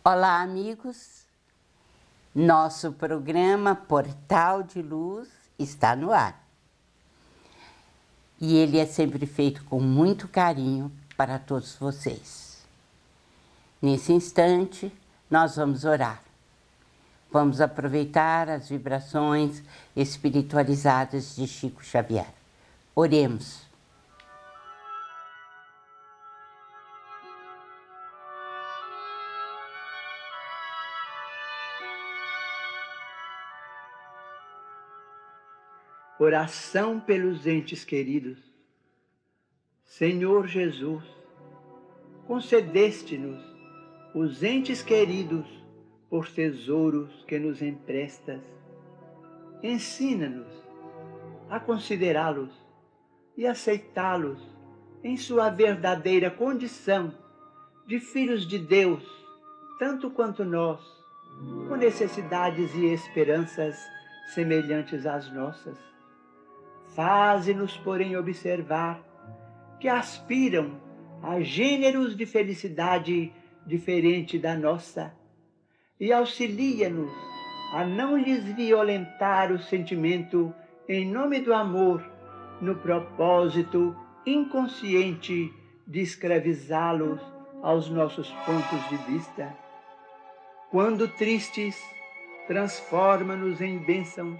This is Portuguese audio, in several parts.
Olá, amigos! Nosso programa Portal de Luz está no ar. E ele é sempre feito com muito carinho para todos vocês. Nesse instante, nós vamos orar. Vamos aproveitar as vibrações espiritualizadas de Chico Xavier. Oremos. Oração pelos entes queridos. Senhor Jesus, concedeste-nos os entes queridos por tesouros que nos emprestas. Ensina-nos a considerá-los e aceitá-los em sua verdadeira condição de filhos de Deus, tanto quanto nós, com necessidades e esperanças semelhantes às nossas. Faze-nos, porém, observar que aspiram a gêneros de felicidade diferente da nossa e auxilia-nos a não lhes violentar o sentimento em nome do amor, no propósito inconsciente de escravizá-los aos nossos pontos de vista. Quando tristes, transforma-nos em bênçãos,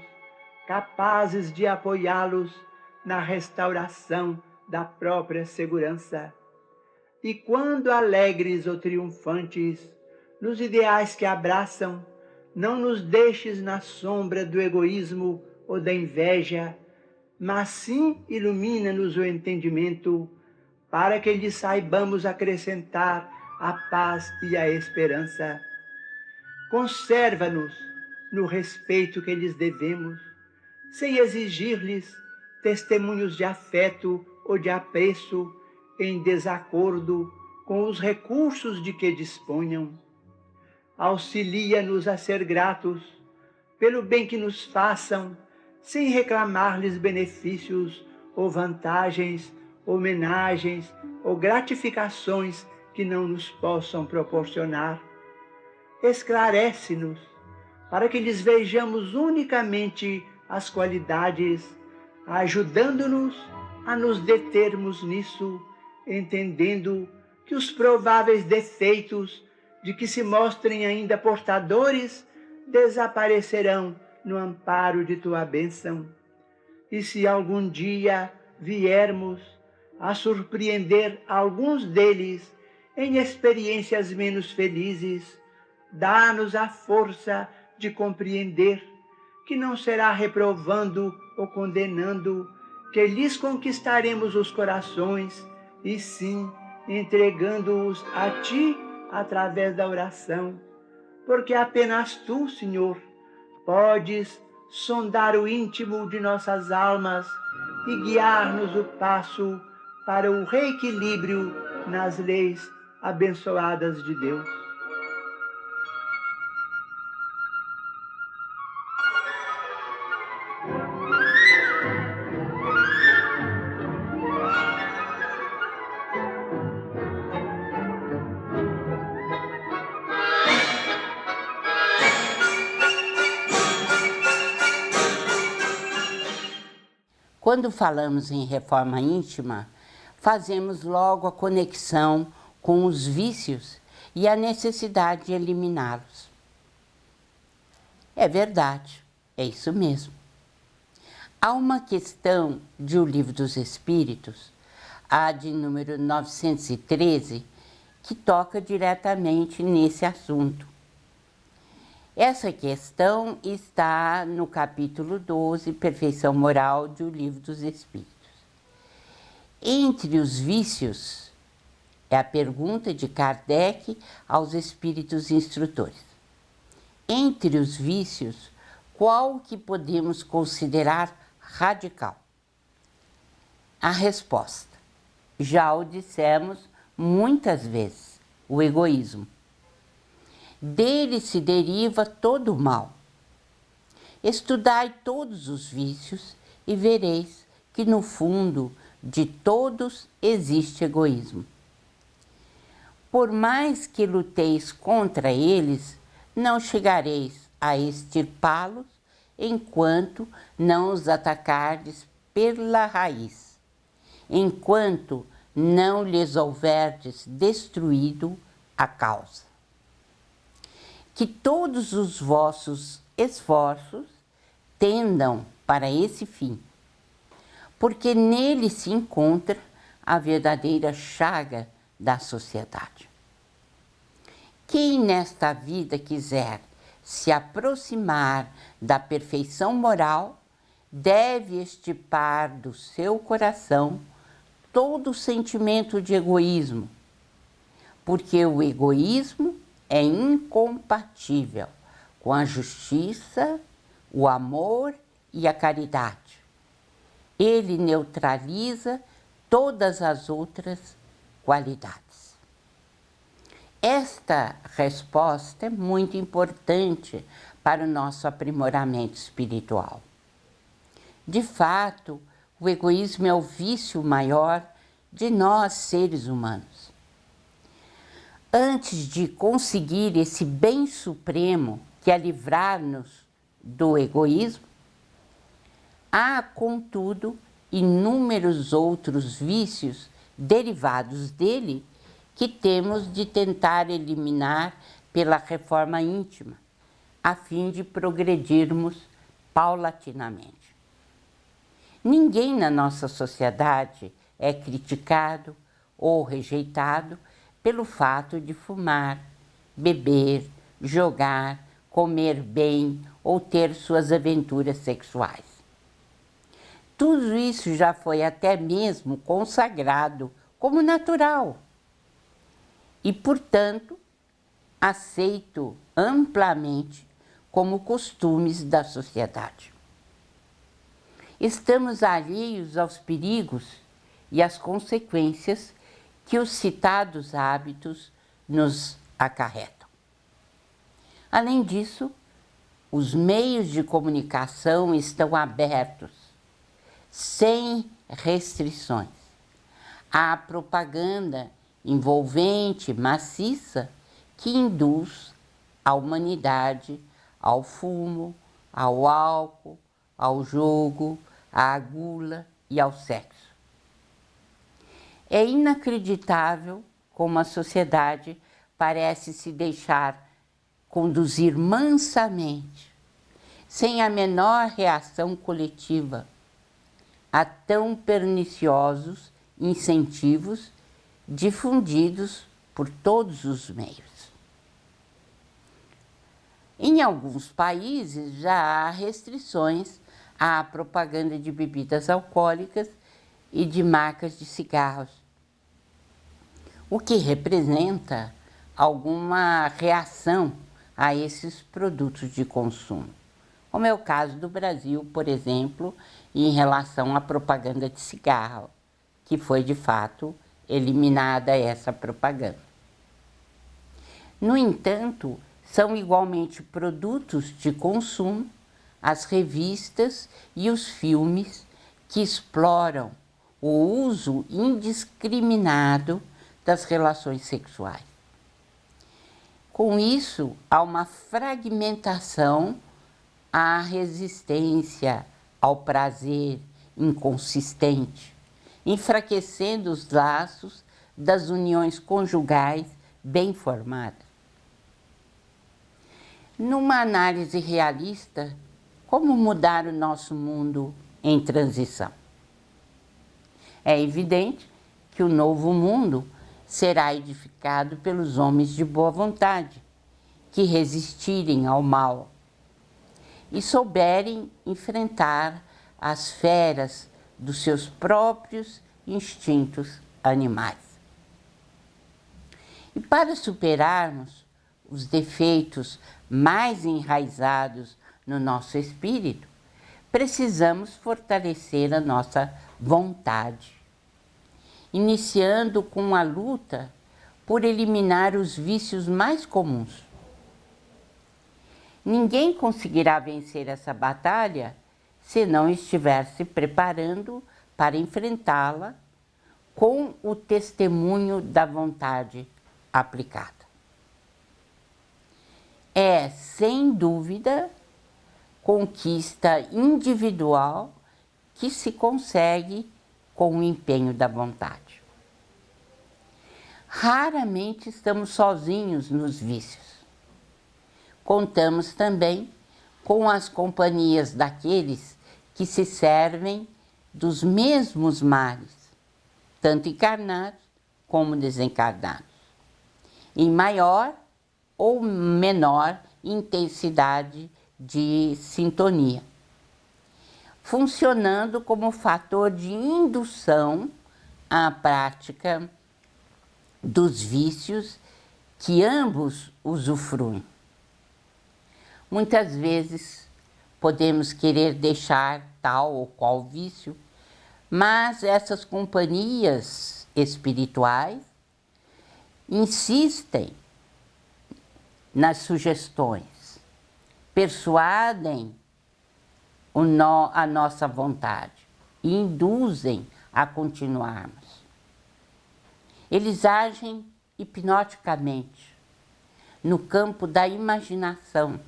capazes de apoiá-los na restauração da própria segurança. E quando alegres ou triunfantes, nos ideais que abraçam, não nos deixes na sombra do egoísmo ou da inveja, mas sim ilumina-nos o entendimento, para que lhes saibamos acrescentar a paz e a esperança. Conserva-nos no respeito que lhes devemos, sem exigir-lhes testemunhos de afeto ou de apreço em desacordo com os recursos de que disponham. Auxilia-nos a ser gratos pelo bem que nos façam, sem reclamar-lhes benefícios ou vantagens, homenagens ou gratificações que não nos possam proporcionar. Esclarece-nos para que lhes vejamos unicamente as qualidades, ajudando-nos a nos determos nisso, entendendo que os prováveis defeitos de que se mostrem ainda portadores desaparecerão no amparo de tua bênção. E se algum dia viermos a surpreender alguns deles em experiências menos felizes, dá-nos a força de compreender que não será reprovando ou condenando que lhes conquistaremos os corações, e sim entregando-os a ti através da oração, porque apenas tu, Senhor, podes sondar o íntimo de nossas almas e guiar-nos o passo para o reequilíbrio nas leis abençoadas de Deus. Quando falamos em reforma íntima, fazemos logo a conexão com os vícios e a necessidade de eliminá-los. É verdade, é isso mesmo. Há uma questão de O Livro dos Espíritos, a de número 913, que toca diretamente nesse assunto. Essa questão está no capítulo 12, Perfeição Moral, de O Livro dos Espíritos. Entre os vícios, é a pergunta de Kardec aos espíritos instrutores. Entre os vícios, qual que podemos considerar radical? A resposta, já o dissemos muitas vezes, o egoísmo. Dele se deriva todo o mal. Estudai todos os vícios e vereis que no fundo de todos existe egoísmo. Por mais que luteis contra eles, não chegareis a extirpá-los enquanto não os atacardes pela raiz, enquanto não lhes houverdes destruído a causa. Que todos os vossos esforços tendam para esse fim, porque nele se encontra a verdadeira chaga da sociedade. Quem nesta vida quiser se aproximar da perfeição moral, deve extirpar do seu coração todo o sentimento de egoísmo, porque o egoísmo é incompatível com a justiça, o amor e a caridade. Ele neutraliza todas as outras qualidades. Esta resposta é muito importante para o nosso aprimoramento espiritual. De fato, o egoísmo é o vício maior de nós, seres humanos. Antes de conseguir esse bem supremo, que é livrar-nos do egoísmo, há, contudo, inúmeros outros vícios derivados dele que temos de tentar eliminar pela reforma íntima, a fim de progredirmos paulatinamente. Ninguém na nossa sociedade é criticado ou rejeitado pelo fato de fumar, beber, jogar, comer bem ou ter suas aventuras sexuais. Tudo isso já foi até mesmo consagrado como natural e, portanto, aceito amplamente como costumes da sociedade. Estamos alheios aos perigos e às consequências que os citados hábitos nos acarretam. Além disso, os meios de comunicação estão abertos, sem restrições. Há propaganda envolvente, maciça, que induz a humanidade ao fumo, ao álcool, ao jogo, à gula e ao sexo. É inacreditável como a sociedade parece se deixar conduzir mansamente, sem a menor reação coletiva, a tão perniciosos incentivos difundidos por todos os meios. Em alguns países já há restrições à propaganda de bebidas alcoólicas e de marcas de cigarros, o que representa alguma reação a esses produtos de consumo, como é o caso do Brasil, por exemplo, em relação à propaganda de cigarro, que foi de fato eliminada essa propaganda. No entanto, são igualmente produtos de consumo as revistas e os filmes que exploram o uso indiscriminado das relações sexuais. Com isso, há uma fragmentação à resistência ao prazer inconsistente, enfraquecendo os laços das uniões conjugais bem formadas. Numa análise realista, como mudar o nosso mundo em transição? É evidente que o novo mundo será edificado pelos homens de boa vontade, que resistirem ao mal e souberem enfrentar as feras dos seus próprios instintos animais. E para superarmos os defeitos mais enraizados no nosso espírito, precisamos fortalecer a nossa vontade, iniciando com a luta por eliminar os vícios mais comuns. Ninguém conseguirá vencer essa batalha se não estiver se preparando para enfrentá-la com o testemunho da vontade aplicada. É, sem dúvida, conquista individual que se consegue com o empenho da vontade. Raramente estamos sozinhos nos vícios. Contamos também com as companhias daqueles que se servem dos mesmos males, tanto encarnados como desencarnados, em maior ou menor intensidade de sintonia, funcionando como fator de indução à prática dos vícios que ambos usufruem. Muitas vezes podemos querer deixar tal ou qual vício, mas essas companhias espirituais insistem nas sugestões, persuadem a nossa vontade e induzem a continuarmos. Eles agem hipnoticamente no campo da imaginação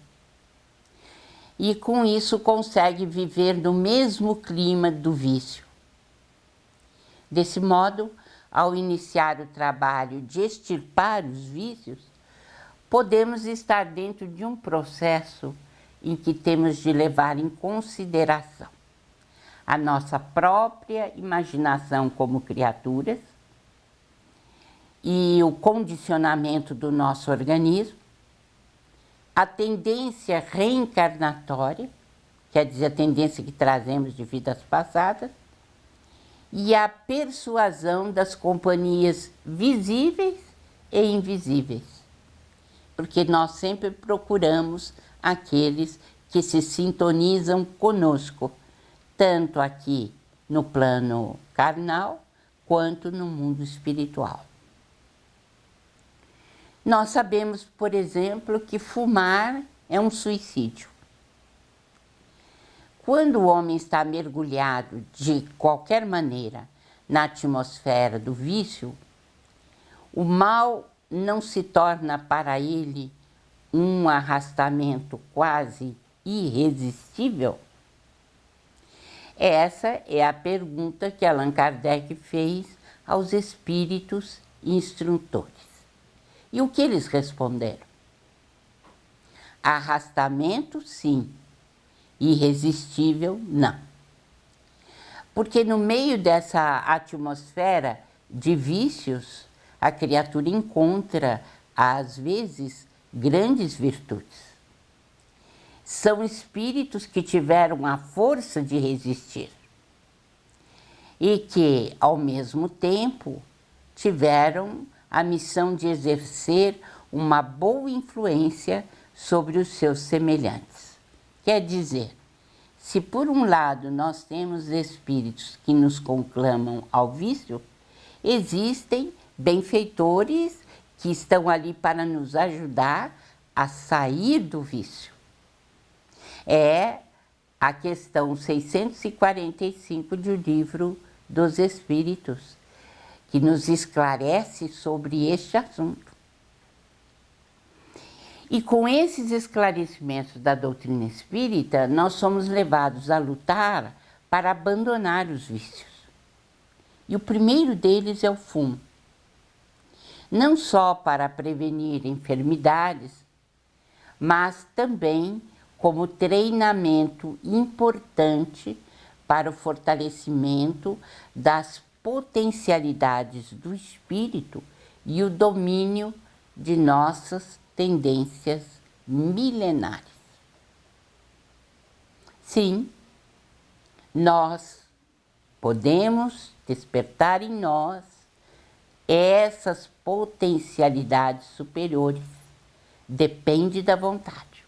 e com isso consegue viver no mesmo clima do vício. Desse modo, ao iniciar o trabalho de extirpar os vícios, podemos estar dentro de um processo em que temos de levar em consideração a nossa própria imaginação como criaturas e o condicionamento do nosso organismo, a tendência reencarnatória, quer dizer, a tendência que trazemos de vidas passadas, e a persuasão das companhias visíveis e invisíveis, porque nós sempre procuramos aqueles que se sintonizam conosco, tanto aqui no plano carnal, quanto no mundo espiritual. Nós sabemos, por exemplo, que fumar é um suicídio. Quando o homem está mergulhado de qualquer maneira na atmosfera do vício, o mal não se torna para ele um arrastamento quase irresistível? Essa é a pergunta que Allan Kardec fez aos espíritos instrutores. E o que eles responderam? Arrastamento, sim. Irresistível, não. Porque no meio dessa atmosfera de vícios, a criatura encontra, às vezes, grandes virtudes. São espíritos que tiveram a força de resistir e que, ao mesmo tempo, tiveram a missão de exercer uma boa influência sobre os seus semelhantes. Quer dizer, se por um lado nós temos espíritos que nos conclamam ao vício, existem benfeitores que estão ali para nos ajudar a sair do vício. É a questão 645 do Livro dos Espíritos, que nos esclarece sobre este assunto. E com esses esclarecimentos da doutrina espírita, nós somos levados a lutar para abandonar os vícios. E o primeiro deles é o fumo. Não só para prevenir enfermidades, mas também como treinamento importante para o fortalecimento das potencialidades do espírito e o domínio de nossas tendências milenares. Sim, nós podemos despertar em nós essas potencialidades superiores. Depende da vontade.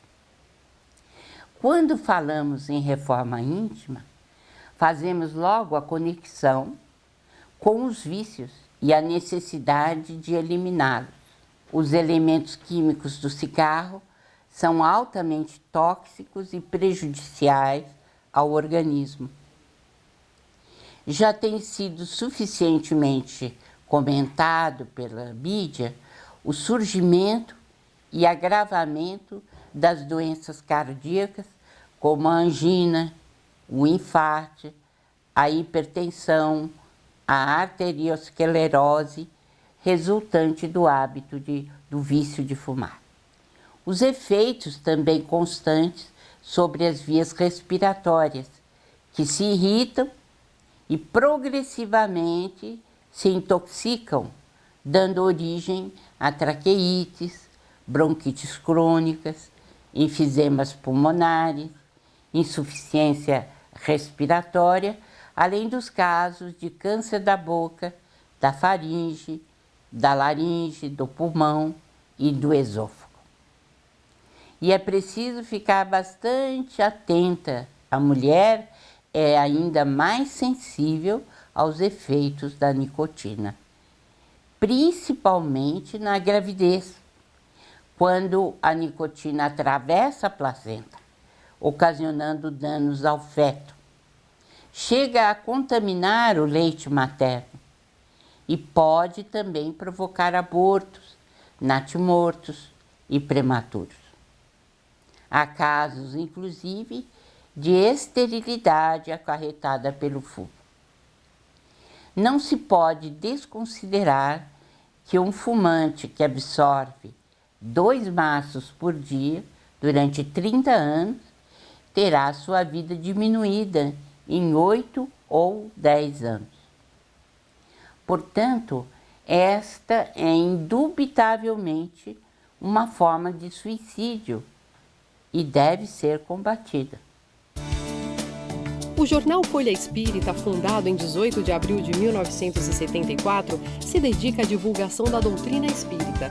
Quando falamos em reforma íntima, fazemos logo a conexão com os vícios e a necessidade de eliminá-los. Os elementos químicos do cigarro são altamente tóxicos e prejudiciais ao organismo. Já tem sido suficientemente comentado pela mídia o surgimento e agravamento das doenças cardíacas, como a angina, o infarto, a hipertensão, a arteriosclerose, resultante do hábito do vício de fumar. Os efeitos também constantes sobre as vias respiratórias, que se irritam e progressivamente se intoxicam, dando origem a traqueites, bronquites crônicas, enfisemas pulmonares, insuficiência respiratória, além dos casos de câncer da boca, da faringe, da laringe, do pulmão e do esôfago. E é preciso ficar bastante atenta. A mulher é ainda mais sensível aos efeitos da nicotina, principalmente na gravidez, quando a nicotina atravessa a placenta, ocasionando danos ao feto. Chega a contaminar o leite materno e pode também provocar abortos, natimortos e prematuros. Há casos, inclusive, de esterilidade acarretada pelo fumo. Não se pode desconsiderar que um fumante que absorve 2 maços por dia durante 30 anos terá sua vida diminuída em 8 ou 10 anos. Portanto, esta é indubitavelmente uma forma de suicídio e deve ser combatida. O jornal Folha Espírita, fundado em 18 de abril de 1974, se dedica à divulgação da doutrina espírita.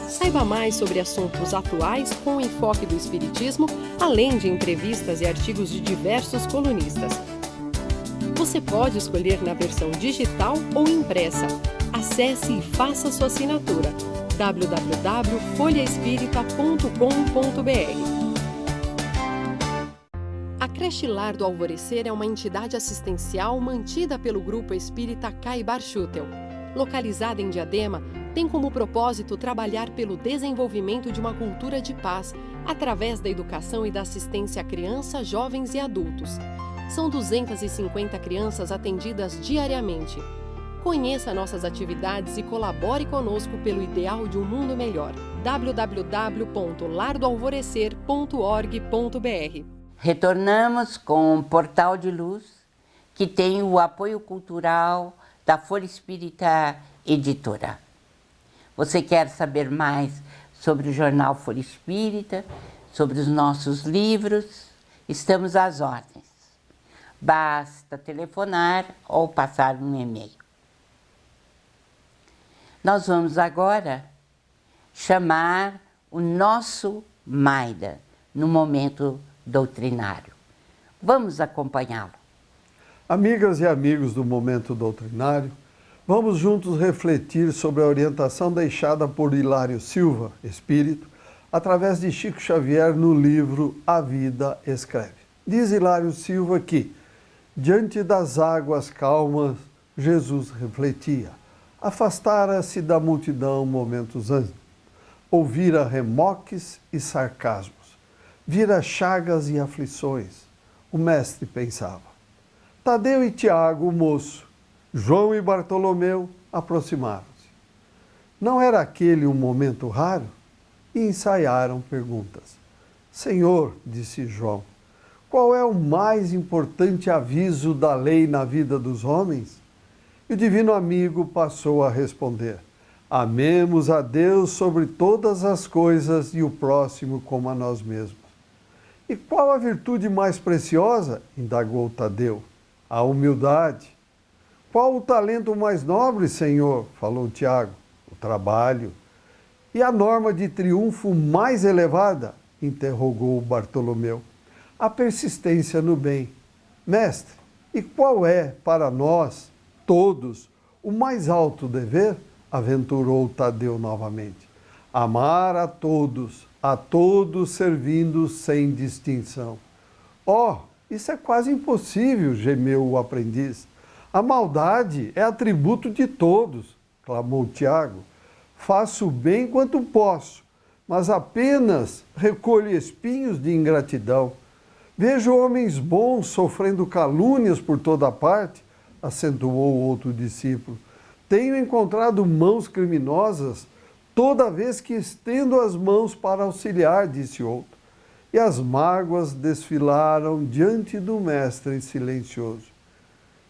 Saiba mais sobre assuntos atuais com o enfoque do espiritismo, além de entrevistas e artigos de diversos colunistas. Você pode escolher na versão digital ou impressa. Acesse e faça sua assinatura. www.folhaespirita.com.br. A Creche Lar do Alvorecer é uma entidade assistencial mantida pelo Grupo Espírita Caibar Schutel. Localizada em Diadema, tem como propósito trabalhar pelo desenvolvimento de uma cultura de paz, através da educação e da assistência a crianças, jovens e adultos. São 250 crianças atendidas diariamente. Conheça nossas atividades e colabore conosco pelo ideal de um mundo melhor. www.lardoalvorecer.org.br. Retornamos com o Portal de Luz, que tem o apoio cultural da Folha Espírita Editora. Você quer saber mais sobre o jornal Folha Espírita, sobre os nossos livros? Estamos às ordens. Basta telefonar ou passar um e-mail. Nós vamos agora chamar o nosso Maida no momento doutrinário. Vamos acompanhá-lo. Amigas e amigos do Momento Doutrinário, vamos juntos refletir sobre a orientação deixada por Hilário Silva, espírito, através de Chico Xavier no livro A Vida Escreve. Diz Hilário Silva que, diante das águas calmas, Jesus refletia. Afastara-se da multidão momentos antes. Ouvira remoques e sarcasmos. Vira chagas e aflições. O mestre pensava. Tadeu e Tiago, o moço, João e Bartolomeu aproximaram-se. Não era aquele um momento raro? E ensaiaram perguntas. Senhor, disse João, qual é o mais importante aviso da lei na vida dos homens? E o divino amigo passou a responder. Amemos a Deus sobre todas as coisas e o próximo como a nós mesmos. E qual a virtude mais preciosa? Indagou Tadeu. A humildade. Qual o talento mais nobre, Senhor? Falou Tiago. O trabalho. E a norma de triunfo mais elevada? Interrogou Bartolomeu. A persistência no bem. Mestre, e qual é, para nós, todos, o mais alto dever? Aventurou Tadeu novamente. Amar a todos servindo sem distinção. Oh, isso é quase impossível, gemeu o aprendiz. A maldade é atributo de todos, clamou Tiago. Faço o bem quanto posso, mas apenas recolho espinhos de ingratidão. Vejo homens bons sofrendo calúnias por toda parte, acentuou outro discípulo. Tenho encontrado mãos criminosas toda vez que estendo as mãos para auxiliar, disse outro. E as mágoas desfilaram diante do mestre silencioso.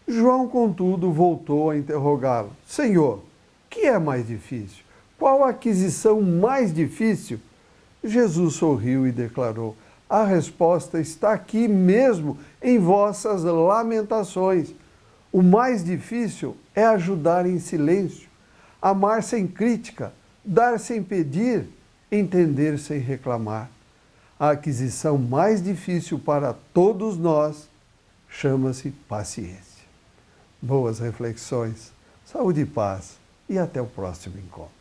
João, contudo, voltou a interrogá-lo. Senhor, que é mais difícil? Qual a aquisição mais difícil? Jesus sorriu e declarou, a resposta está aqui mesmo em vossas lamentações. O mais difícil é ajudar em silêncio, amar sem crítica, dar sem pedir, entender sem reclamar. A aquisição mais difícil para todos nós chama-se paciência. Boas reflexões, saúde e paz e até o próximo encontro.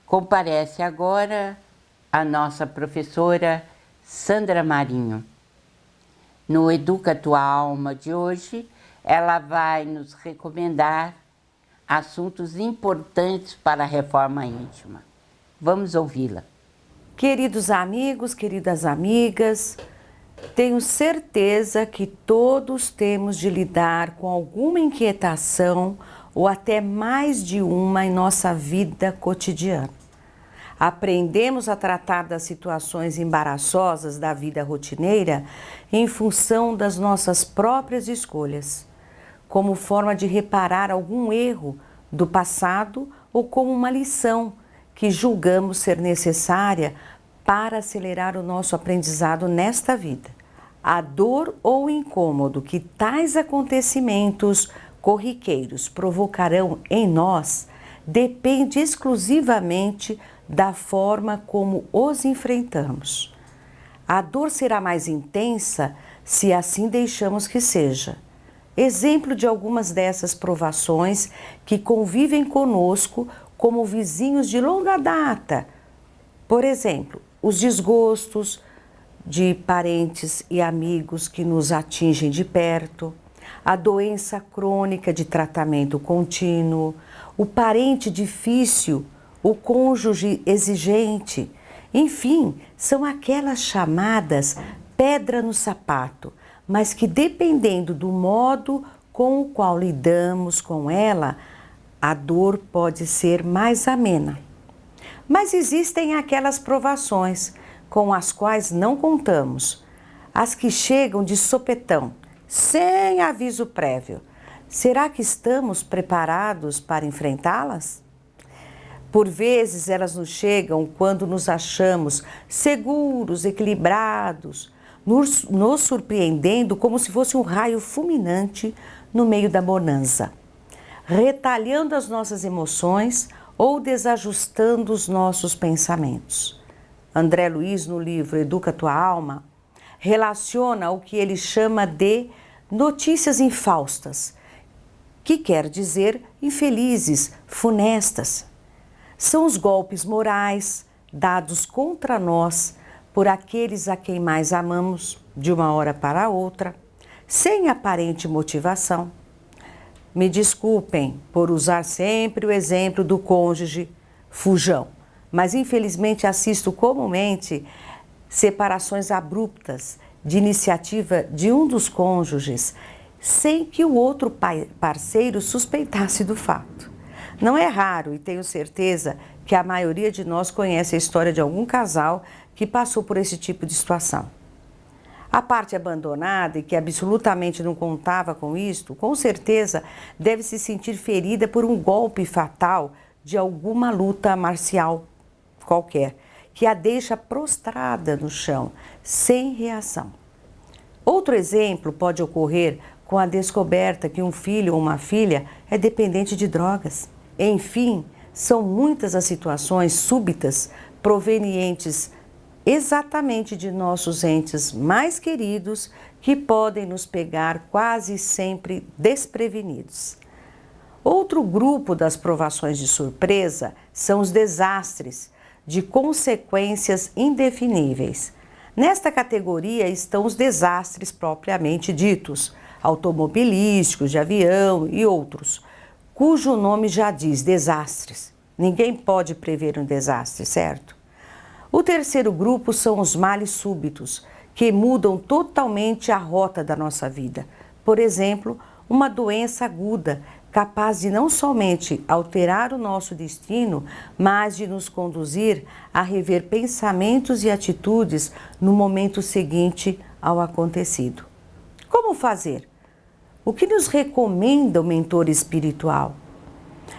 Comparece agora a nossa professora Sandra Marinho. No Educa Tua Alma de hoje, ela vai nos recomendar assuntos importantes para a reforma íntima. Vamos ouvi-la. Queridos amigos, queridas amigas, tenho certeza que todos temos de lidar com alguma inquietação ou até mais de uma em nossa vida cotidiana. Aprendemos a tratar das situações embaraçosas da vida rotineira em função das nossas próprias escolhas, como forma de reparar algum erro do passado ou como uma lição que julgamos ser necessária para acelerar o nosso aprendizado nesta vida. A dor ou o incômodo que tais acontecimentos corriqueiros provocarão em nós depende exclusivamente da forma como os enfrentamos. A dor será mais intensa se assim deixamos que seja. Exemplo de algumas dessas provações que convivem conosco como vizinhos de longa data. Por exemplo, os desgostos de parentes e amigos que nos atingem de perto, a doença crônica de tratamento contínuo, o parente difícil, o cônjuge exigente, enfim, são aquelas chamadas pedra no sapato, mas que dependendo do modo com o qual lidamos com ela, a dor pode ser mais amena. Mas existem aquelas provações com as quais não contamos, as que chegam de sopetão, sem aviso prévio. Será que estamos preparados para enfrentá-las? Por vezes elas nos chegam quando nos achamos seguros, equilibrados, nos surpreendendo como se fosse um raio fulminante no meio da bonança, retalhando as nossas emoções ou desajustando os nossos pensamentos. André Luiz, no livro Educa Tua Alma, relaciona o que ele chama de notícias infaustas, que quer dizer infelizes, funestas. São os golpes morais dados contra nós por aqueles a quem mais amamos de uma hora para outra, sem aparente motivação. Me desculpem por usar sempre o exemplo do cônjuge fujão, mas infelizmente assisto comumente separações abruptas de iniciativa de um dos cônjuges, sem que o outro parceiro suspeitasse do fato. Não é raro, e tenho certeza que a maioria de nós conhece a história de algum casal que passou por esse tipo de situação. A parte abandonada e que absolutamente não contava com isto, com certeza deve se sentir ferida por um golpe fatal de alguma luta marcial qualquer, que a deixa prostrada no chão, sem reação. Outro exemplo pode ocorrer com a descoberta que um filho ou uma filha é dependente de drogas. Enfim, são muitas as situações súbitas provenientes exatamente de nossos entes mais queridos que podem nos pegar quase sempre desprevenidos. Outro grupo das provações de surpresa são os desastres de consequências indefiníveis. Nesta categoria estão os desastres propriamente ditos, automobilísticos, de avião e outros, cujo nome já diz desastres. Ninguém pode prever um desastre, certo? O terceiro grupo são os males súbitos, que mudam totalmente a rota da nossa vida. Por exemplo, uma doença aguda, capaz de não somente alterar o nosso destino, mas de nos conduzir a rever pensamentos e atitudes no momento seguinte ao acontecido. Como fazer? O que nos recomenda o mentor espiritual?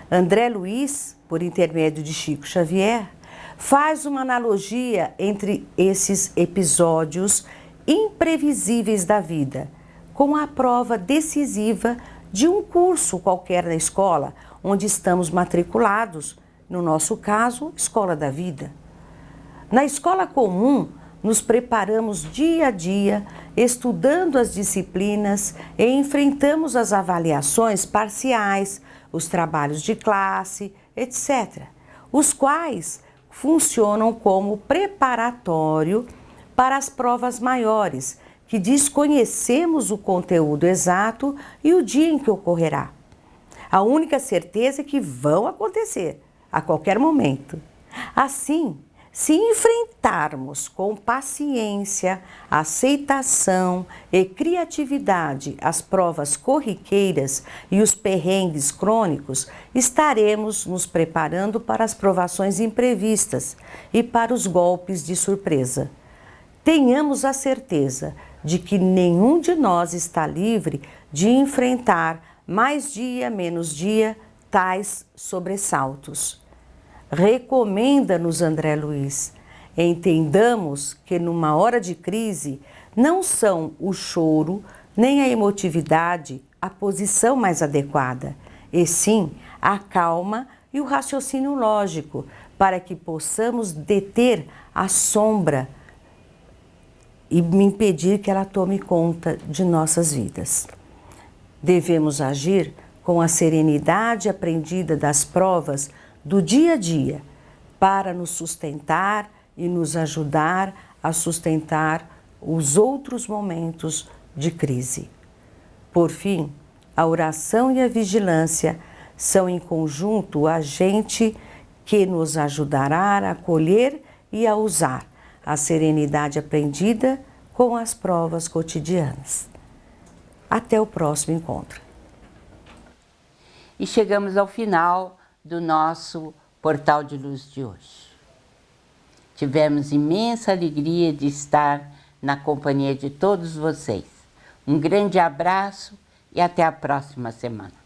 André Luiz, por intermédio de Chico Xavier, faz uma analogia entre esses episódios imprevisíveis da vida, com a prova decisiva de um curso qualquer na escola, onde estamos matriculados, no nosso caso, Escola da Vida. Na escola comum, nos preparamos dia a dia, estudando as disciplinas e enfrentamos as avaliações parciais, os trabalhos de classe, etc., os quais funcionam como preparatório para as provas maiores, que desconhecemos o conteúdo exato e o dia em que ocorrerá. A única certeza é que vão acontecer a qualquer momento. Assim, se enfrentarmos com paciência, aceitação e criatividade as provas corriqueiras e os perrengues crônicos, estaremos nos preparando para as provações imprevistas e para os golpes de surpresa. Tenhamos a certeza de que nenhum de nós está livre de enfrentar, mais dia, menos dia, tais sobressaltos. Recomenda-nos André Luiz, entendamos que numa hora de crise não são o choro nem a emotividade a posição mais adequada, e sim a calma e o raciocínio lógico, para que possamos deter a sombra e impedir que ela tome conta de nossas vidas. Devemos agir com a serenidade aprendida das provas do dia a dia, para nos sustentar e nos ajudar a sustentar os outros momentos de crise. Por fim, a oração e a vigilância são em conjunto o agente que nos ajudará a acolher e a usar a serenidade aprendida com as provas cotidianas. Até o próximo encontro. E chegamos ao final do nosso Portal de Luz de hoje. Tivemos imensa alegria de estar na companhia de todos vocês. Um grande abraço e até a próxima semana.